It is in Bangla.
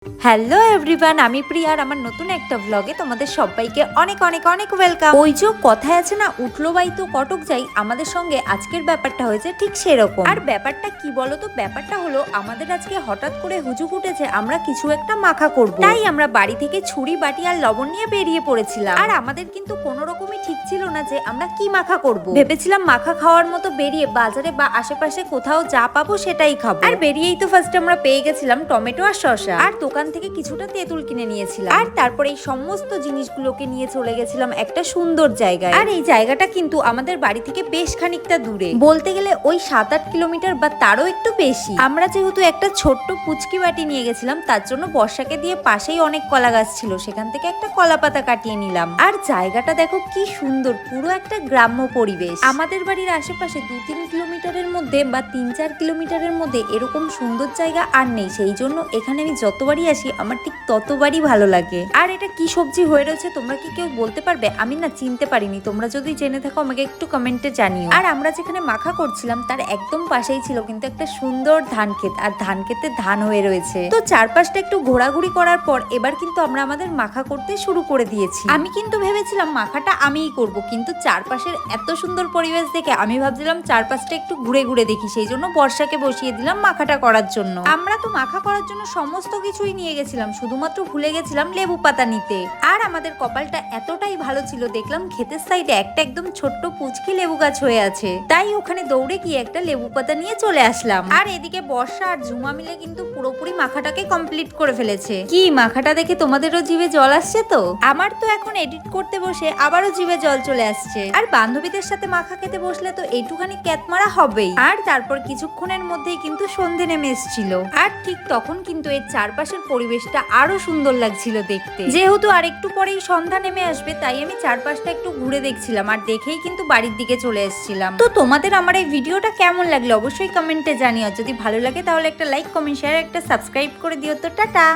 হ্যালো এভরিওয়ান, আমি প্রিয়া আর আমার নতুন একটা ব্লগে তোমাদের সবাইকে অনেক অনেক অনেক ওয়েলকাম। ওই যে কথায় আছে না, উঠলো বাই তো কটক যাই, আমাদের সঙ্গে আজকের ব্যাপারটা হয়েছে ঠিক সেরকম। আর ব্যাপারটা কি বলো তো, ব্যাপারটা হলো আমাদের আজকে হঠাৎ করে হুজুক উঠেছে আমরা কিছু একটা মাখা করব। তাই আমরা বাড়ি থেকে ছুরি বাটি আর লবণ নিয়ে বেরিয়ে পড়েছিলাম। আর আমাদের কিন্তু কোনো রকমই ঠিক ছিল না যে আমরা কি মাখা করব। ভেবেছিলাম মাখা খাওয়ার মতো বেরিয়ে বাজারে বা আশেপাশে কোথাও যা পাবো সেটাই খাবো। আর বেরিয়েই তো ফার্স্টে আমরা পেয়ে গেছিলাম টমেটো আর শসা, আর দোকান থেকে কিছুটা তেঁতুল কিনে নিয়েছিলাম। আর তারপরে এই সমস্ত জিনিসগুলোকে নিয়ে চলে গেছিলাম একটা সুন্দর জায়গায়। আর এই জায়গাটা কিন্তু আমাদের বাড়ি থেকে বেশ খানিকটা দূরে, বলতে গেলে ওই 7-8 কিলোমিটার বা তারও একটু বেশি। আমরা যেহেতু একটা ছোট্ট পুচকি বাটি নিয়ে গেছিলাম, তার জন্য বর্ষাকে দিয়ে পাশেই অনেক কলা গাছ ছিল, সেখান থেকে একটা কলা পাতা কাটিয়ে নিলাম। আর জায়গাটা দেখো কি সুন্দর, পুরো একটা গ্রাম্য পরিবেশ। আমাদের বাড়ির আশেপাশে 2-3 কিলোমিটারের মধ্যে বা 3-4 কিলোমিটারের মধ্যে এরকম সুন্দর জায়গা আর নেই, সেই জন্য এখানে আমি যতবারই আসি আমার ঠিক ততবারই ভালো লাগে। আর এটা কি সবজি হয়ে রয়েছে তোমরা কি কেউ বলতে পারবে? আমি না চিনতে পারিনি, তোমরা যদি জেনে থাকো আমাকে একটু কমেন্টে জানিও। আর আমরা যেখানে মাখা করছিলাম তার একদম পাশেই ছিল কিন্তু একটা সুন্দর ধান ক্ষেত, আর ধান ক্ষেতে ধান হয়ে রয়েছে। তো চারপাশটা একটু ঘোরাঘুরি করার পর এবার কিন্তু আমরা আমাদের মাখা করতে শুরু করে দিয়েছি। আমি কিন্তু ভেবেছিলাম মাখাটা আমিই করব, কিন্তু চারপাশের এত সুন্দর পরিবেশ দেখে আমি ভাবছিলাম চারপাশটা একটু ঘুরে ঘুরে দেখি, সেই জন্য বর্ষাকে বসিয়ে দিলাম মাখাটা করার জন্য। আমরা তো মাখা করার জন্য সমস্ত কিছুই নিয়ে গেছিলাম, শুধুমাত্র ভুলে গেছিলাম লেবু পাতা নিতে। আর আমাদের কপালটা এতটাই ভালো ছিল, দেখলাম ক্ষেতের সাইডে একটা একদম ছোট্ট পুচকি লেবু গাছ হয়ে আছে, তাই ওখানে দৌড়ে গিয়ে একটা লেবু পাতা নিয়ে চলে আসলাম। আর এদিকে বর্ষা আর ঝুমা মিলে কিন্তু পুরোপুরি মাখাটাকে কমপ্লিট করে ফেলেছে। কি মাখাটা দেখে তোমাদেরও জিভে জল আসছে? তো আমার তো এখন এডিট করতে বসে আবারও জিভে জল চলে আসছে। আর বান্ধবীদের সাথে মাখা খেতে বসলে তো এইটুখানি ক্যাত মারা হবেই। আর তারপর কিছুক্ষণের মধ্যেই কিন্তু সন্ধে নেমে এসেছিল, আর ঠিক তখন কিন্তু এর চারপাশের পরিবেশটা আরো সুন্দর লাগছিল দেখতে। যেহেতু আর একটু পরেই সন্ধ্যা নেমে আসবে, তাই আমি চারপাশটা একটু ঘুরে দেখছিলাম, আর দেখেই কিন্তু বাড়ির দিকে চলে এসেছিলাম। তো তোমাদের আমার এই ভিডিওটা কেমন লাগলো অবশ্যই কমেন্টে জানিও। যদি ভালো লাগে তাহলে একটা লাইক, কমেন্ট, শেয়ার, একটা সাবস্ক্রাইব করে দিও। তো টাটা।